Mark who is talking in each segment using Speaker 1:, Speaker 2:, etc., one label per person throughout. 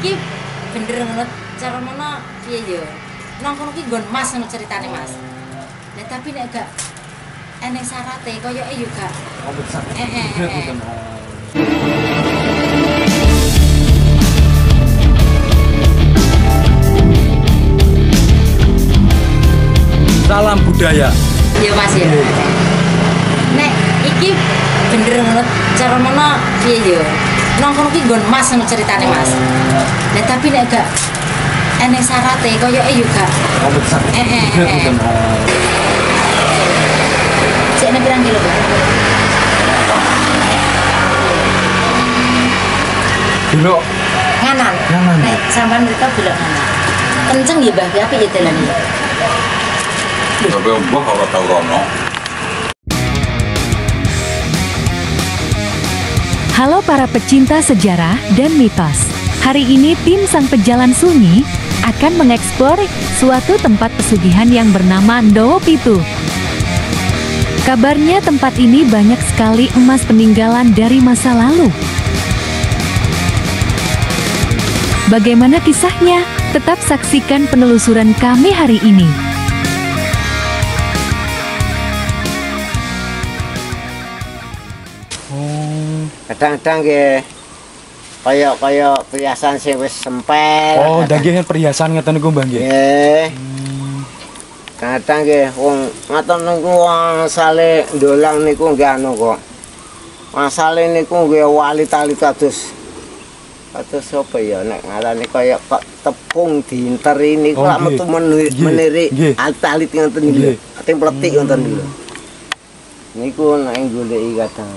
Speaker 1: iki bener ngono cara mono piye yo. Nang kono ki nggon Mas ngono ceritane Mas. Lah tapi nek gak eneng syarate koyoke yo gak.
Speaker 2: Oh, besar.
Speaker 3: Salam budaya.
Speaker 1: Iya Mas ya. Nek iki bener ngono cara mono piye yo. Nang kono ki nggon Mas ngono ceritane Mas. Lah tapi nek gak eneng syarate koyoke yo gak.
Speaker 2: Oh, besar.
Speaker 1: Cek nek pirang kilo, Pak?
Speaker 2: Belok
Speaker 1: Nganan.
Speaker 2: Nganan.
Speaker 1: Nek sampean mereka belok nganan. Kenceng ya, Mbah, apik ya dalan iki.
Speaker 4: Tapi mbah ora tau rono.
Speaker 5: Halo para pecinta sejarah dan mitos. Hari ini tim Sang Pejalan Sunyi akan mengeksplor suatu tempat pesugihan yang bernama Ndowo Pitu. Kabarnya tempat ini banyak sekali emas peninggalan dari masa lalu. Bagaimana kisahnya? Tetap saksikan penelusuran kami hari ini.
Speaker 6: Kadang-kadang nggih kaya perhiasan sing wis sempel.
Speaker 2: Oh, nggih perhiasan ngeten niku Mbah nggih.
Speaker 6: Nggih. Kadang nggih wong ngaten niku asale ndolang niku nggih anu kok. Asale niku nggih wali tali kados apa ya nek ngarani kaya tepung diinteri niku lak metu meniri alit ngoten niku. Ating pletik ngoten niku. Niku nek goleki kadang.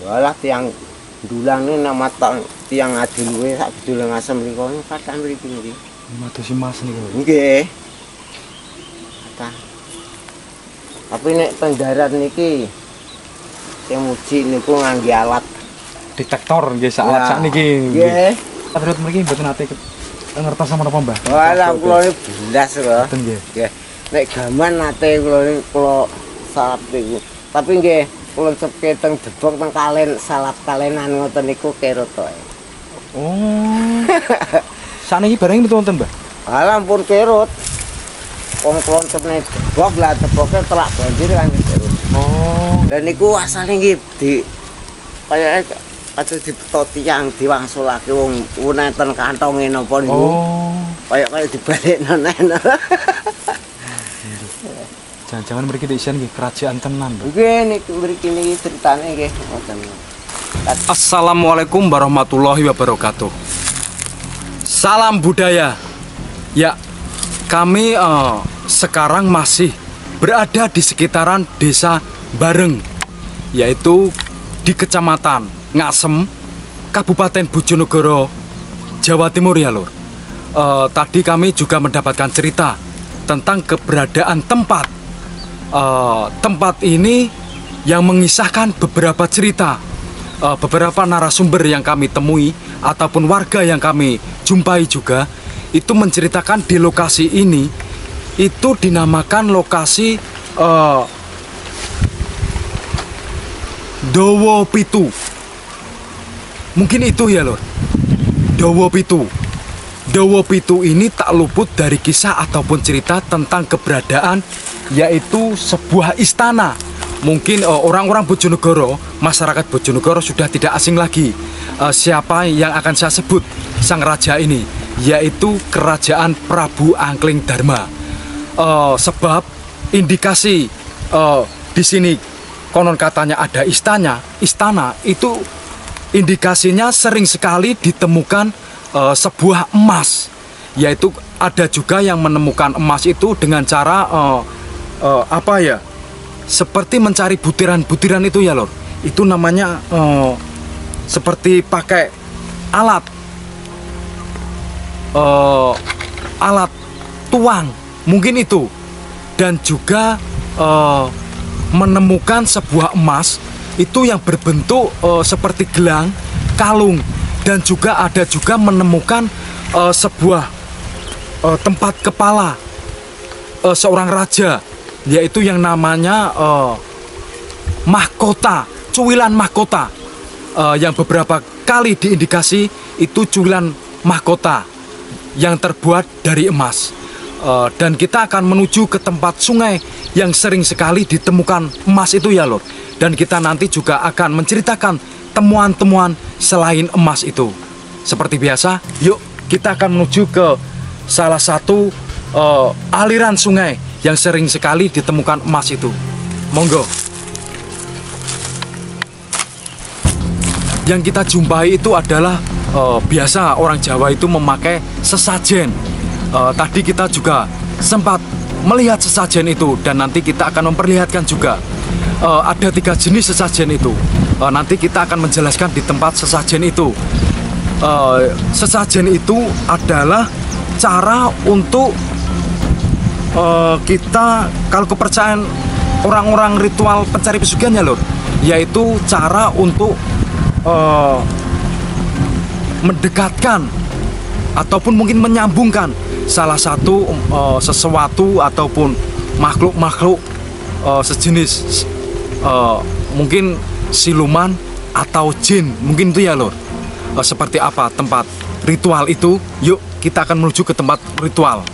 Speaker 6: Walah tiang dulang ini nama tiang adil we sak dulang asem mriku kathah mriki niki.
Speaker 2: Madosi Mas niku.
Speaker 6: Nggih. Kathah. Tapi nek pendarat niki sing muji niku ngangge alat
Speaker 2: Detektor nggih sak niki.
Speaker 6: Nggih.
Speaker 2: Terus mriki mboten ate ngertos sama napa Mbah?
Speaker 6: Walah kula iki blas kok.
Speaker 2: Mboten nggih.
Speaker 6: Nggih. Nek gaman nate kula salap niku. Tapi nggih kula sepke teng Depok teng Kalen salap kalenan ngoten niku kerot wae.
Speaker 2: Oh. Sakniki bareng metu wonten, Mbah?
Speaker 6: Alah ampun kerot. Wong kula sepne Depok lah Depoke telak banjir kan kerot.
Speaker 2: Oh.
Speaker 6: Lah niku asale nggih di kayake aja dibeto tiyang diwangsulake wong nenten kantonge napa niku.
Speaker 2: Oh.
Speaker 6: Kaya dibalekno nen.
Speaker 2: Jangan-jangan mriki disian nggih kerajaan tenan, Mbah.
Speaker 6: Nggih niku mriki niki critane nggih ngoten.
Speaker 3: Assalamualaikum warahmatullahi wabarakatuh. Salam budaya. Ya, kami sekarang masih berada di sekitaran desa Bareng, yaitu di Kecamatan Ngasem, Kabupaten Bojonegoro, Jawa Timur ya lur. Tadi kami juga mendapatkan cerita tentang keberadaan tempat ini yang mengisahkan beberapa cerita, beberapa narasumber yang kami temui ataupun warga yang kami jumpai juga itu menceritakan di lokasi ini itu dinamakan lokasi Ndowo Pitu. Mungkin itu ya lor, Ndowo Pitu. Ndowo Pitu ini tak luput dari kisah ataupun cerita tentang keberadaan yaitu sebuah istana. Mungkin orang-orang Bojonegoro, masyarakat Bojonegoro sudah tidak asing lagi siapa yang akan saya sebut sang raja ini, yaitu Kerajaan Prabu Angkling Dharma. Sebab indikasi di sini konon katanya ada istana itu indikasinya sering sekali ditemukan sebuah emas, yaitu ada juga yang menemukan emas itu dengan cara seperti mencari butiran-butiran itu ya lor. Itu namanya seperti pakai alat tuang mungkin itu, dan juga menemukan sebuah emas itu yang berbentuk seperti gelang, kalung, dan juga ada juga menemukan sebuah tempat kepala seorang raja, yaitu yang namanya mahkota, cuwilan mahkota, yang beberapa kali diindikasi itu cuwilan mahkota yang terbuat dari emas. Dan kita akan menuju ke tempat sungai yang sering sekali ditemukan emas itu ya Lur. Dan kita nanti juga akan menceritakan temuan-temuan selain emas itu. Seperti biasa, yuk kita akan menuju ke salah satu aliran sungai yang sering sekali ditemukan emas itu. Monggo. Yang kita jumpai itu adalah biasa orang Jawa itu memakai sesajen. Tadi kita juga sempat melihat sesajen itu dan nanti kita akan memperlihatkan juga ada 3 jenis sesajen itu. Nanti kita akan menjelaskan di tempat sesajen itu. Sesajen itu adalah cara untuk kita, kalau kepercayaan orang-orang ritual pencari pesugihan ya Lur, yaitu cara untuk mendekatkan ataupun mungkin menyambungkan salah satu sesuatu ataupun makhluk-makhluk sejenis mungkin siluman atau jin, mungkin itu ya Lur. Seperti apa tempat ritual itu? Yuk kita akan menuju ke tempat ritual.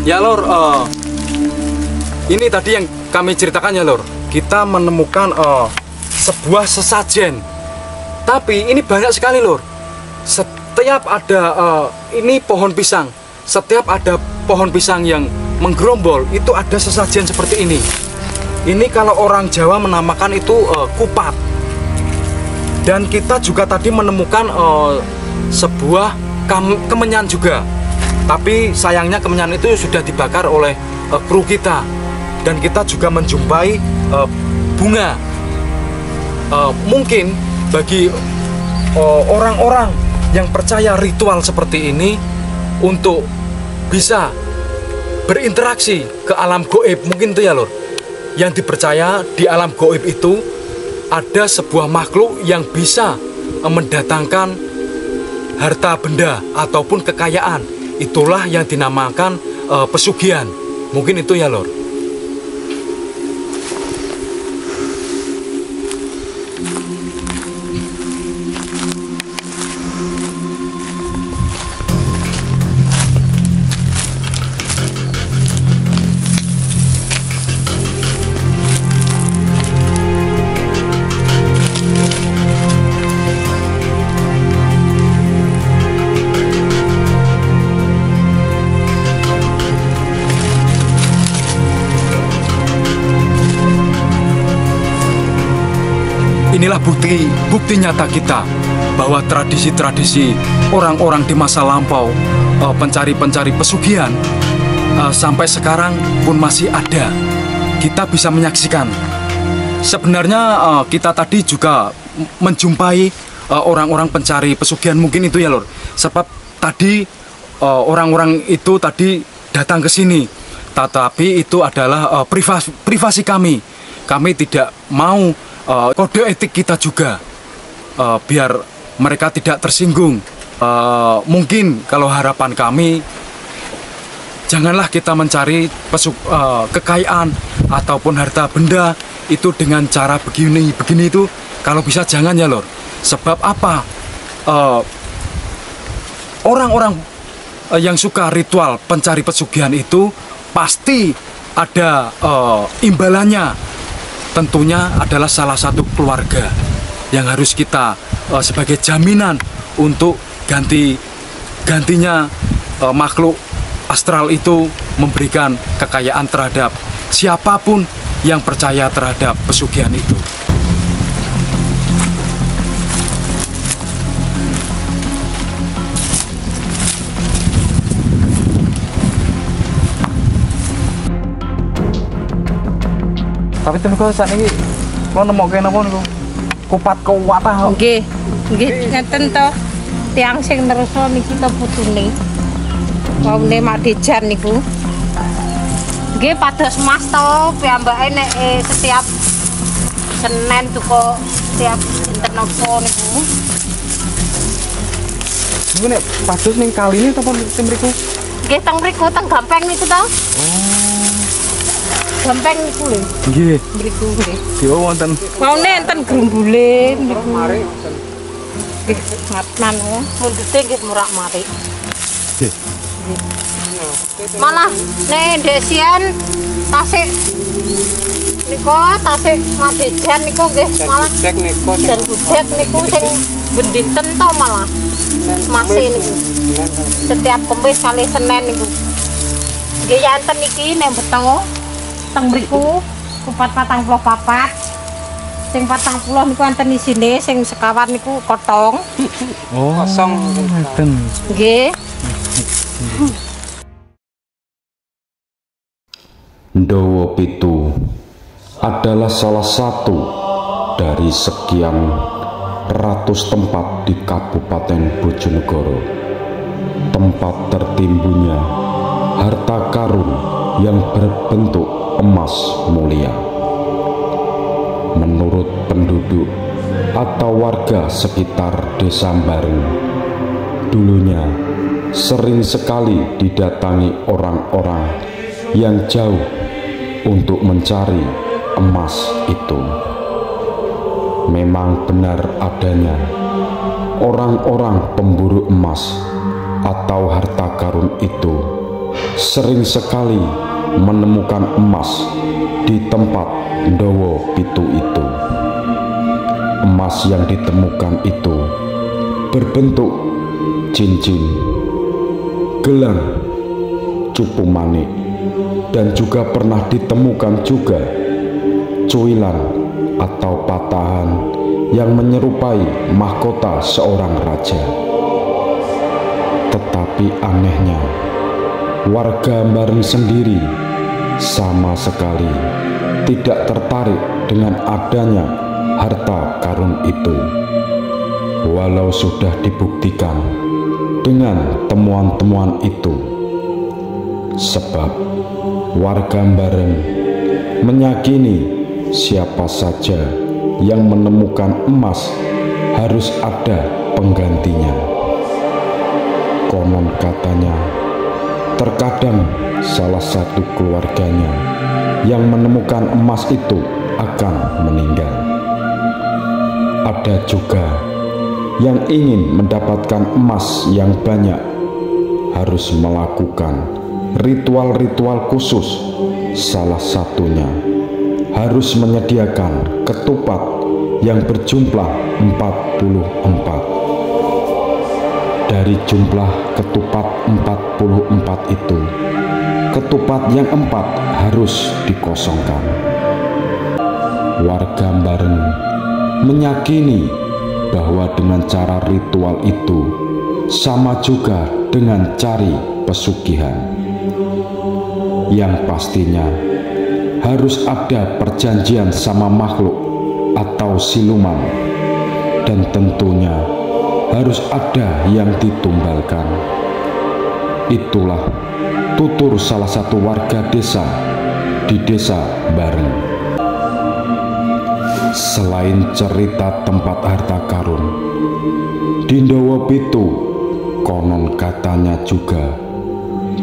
Speaker 3: Ya Lur, ini tadi yang kami ceritakan ya Lur. Kita menemukan sebuah sesajen. Tapi ini banyak sekali Lur. Setiap ada ini pohon pisang. Setiap ada pohon pisang yang menggerombol, itu ada sesajen seperti ini. Ini kalau orang Jawa menamakan itu kupat. Dan kita juga tadi menemukan sebuah kemenyan juga. Tapi sayangnya kemenyan itu sudah dibakar oleh kru kita. Dan kita juga menjumpai bunga. Mungkin bagi orang-orang yang percaya ritual seperti ini, untuk bisa berinteraksi ke alam gaib, mungkin itu ya Lur. Yang dipercaya di alam gaib itu ada sebuah makhluk yang bisa mendatangkan harta benda ataupun kekayaan. Itulah yang dinamakan pesugihan. Mungkin itu ya Lur. Inilah bukti nyata kita bahwa tradisi-tradisi orang-orang di masa lampau, pencari-pencari pesugihan, sampai sekarang pun masih ada. Kita bisa menyaksikan. Sebenarnya kita tadi juga menjumpai orang-orang pencari pesugihan, mungkin itu ya Lur. Sebab tadi orang-orang itu tadi datang ke sini, tetapi itu adalah privasi kami. Kami tidak mau kode etik kita juga biar mereka tidak tersinggung. Mungkin kalau harapan kami, janganlah kita mencari kekayaan ataupun harta benda itu dengan cara begini itu. Kalau bisa jangan ya Lur. Sebab apa? Orang-orang yang suka ritual pencari pesugihan itu pasti ada imbalannya. Tentunya adalah salah satu keluarga yang harus kita sebagai jaminan untuk gantinya makhluk astral itu memberikan kekayaan terhadap siapapun yang percaya terhadap pesugihan itu.
Speaker 2: Tapi tuh kok saat ini kalau nemokke napa niku? Kupat kuwatah kok.
Speaker 7: Nggih. Nggih, ngeten to. Tiang sing nerusno niki to putune. Wonge mak dejan niku. Nggih pados Mas to, piyambake nek setiap Senin tuku setiap dinten napa niku.
Speaker 2: Iku nek padus ning kali ini apa tim mriku?
Speaker 7: Nggih teng mriku teng gampeng niku to. Gampeng niku lho.
Speaker 2: Nggih.
Speaker 7: Mriku nggih.
Speaker 2: Dewa wonten.
Speaker 7: Maune enten grumbule niku. Nggih, ngatnan ya. Mundute nggih murak-marik.
Speaker 2: Nggih.
Speaker 7: Malah nek desian tasik niku tasik Madejan niku nggih malah dan budek niku sing bendinten to malah. Masih niku. Setiap Kamis kali Senin niku. Nggih ya enten iki nek beto teng mriku kupat 44. Sing 40 niku enten isine, sing sekawan niku kotong.
Speaker 2: Oh, kosong ngeten.
Speaker 7: Nggih.
Speaker 8: Ndawa Pitu adalah salah satu dari sekian ratus tempat di Kabupaten Bojonegoro, tempat tertimbunnya harta karun yang berbentuk emas mulia. Menurut penduduk atau warga sekitar Desa Bareng, dulunya sering sekali didatangi orang-orang yang jauh untuk mencari emas itu. Memang benar adanya orang-orang pemburu emas atau harta karun itu sering sekali menemukan emas di tempat Ndawa Pitu itu. Emas yang ditemukan itu berbentuk cincin, gelang, cupu manik, dan juga pernah ditemukan juga cuilan atau patahan yang menyerupai mahkota seorang raja. Tetapi anehnya, warga Bareng sendiri sama sekali tidak tertarik dengan adanya harta karun itu, walau sudah dibuktikan dengan temuan-temuan itu. Sebab warga Bareng meyakini siapa saja yang menemukan emas harus ada penggantinya. Konon katanya, terkadang salah satu keluarganya yang menemukan emas itu akan meninggal. Ada juga yang ingin mendapatkan emas yang banyak harus melakukan ritual-ritual khusus. Salah satunya harus menyediakan ketupat yang berjumlah 44. Dari jumlah ketupat 44 itu, ketupat yang 4 harus dikosongkan. Warga Bareng meyakini bahwa dengan cara ritual itu sama juga dengan cari pesugihan, yang pastinya harus ada perjanjian sama makhluk atau siluman, dan tentunya harus ada yang ditumbalkan. Itulah tutur salah satu warga desa di Desa Bareng. Selain cerita tempat harta karun, di Ndawa Pitu konon katanya juga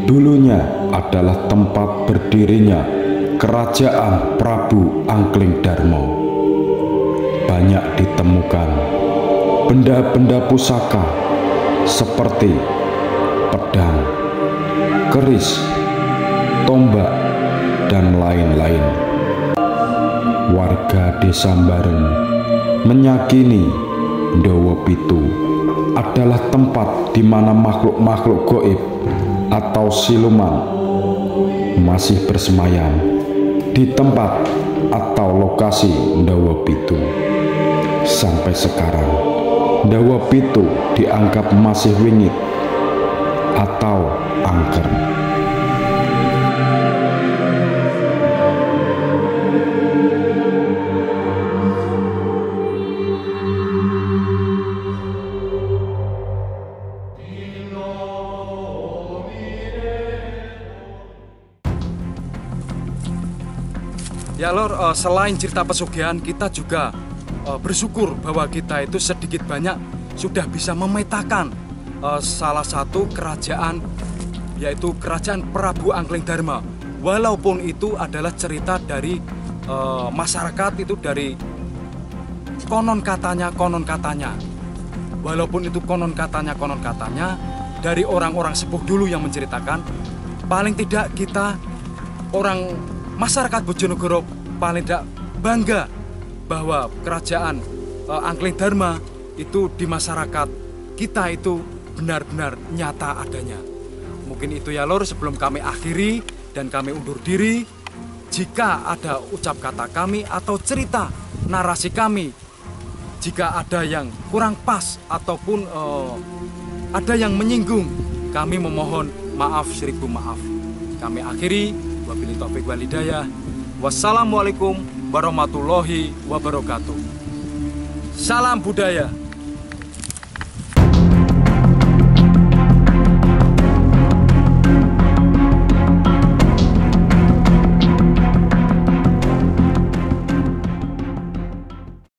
Speaker 8: dulunya adalah tempat berdirinya kerajaan Prabu Angkling Darmo. Banyak ditemukan benda-benda pusaka seperti pedang, keris, tombak, dan lain-lain. Warga Desa Bareng meyakini Ndawa Pitu adalah tempat di mana makhluk-makhluk goib atau siluman masih bersemayam di tempat atau lokasi Ndawa Pitu. Sampai sekarang Ndawa Pitu dianggap masih wingit atau angker.
Speaker 3: Ya Lor, selain cerita pesugihan, kita juga bersyukur bahwa kita itu sedikit banyak sudah bisa memetakan salah satu kerajaan, yaitu kerajaan Prabu Angling Darma. Walaupun itu adalah cerita dari masyarakat, itu dari konon katanya. Walaupun itu konon katanya dari orang-orang sepuh dulu yang menceritakan, paling tidak kita orang masyarakat Bojonegoro paling tidak bangga bahwa kerajaan Angling Darma itu di masyarakat kita itu benar-benar nyata adanya. Mungkin itu ya Lur, sebelum kami akhiri dan kami undur diri. Jika ada ucap kata kami atau cerita narasi kami, jika ada yang kurang pas ataupun ada yang menyinggung, kami memohon maaf, seribu maaf. Kami akhiri, wabillahi taufiq wal hidayah. Wassalamualaikum warahmatullahi wabarakatuh. Salam budaya.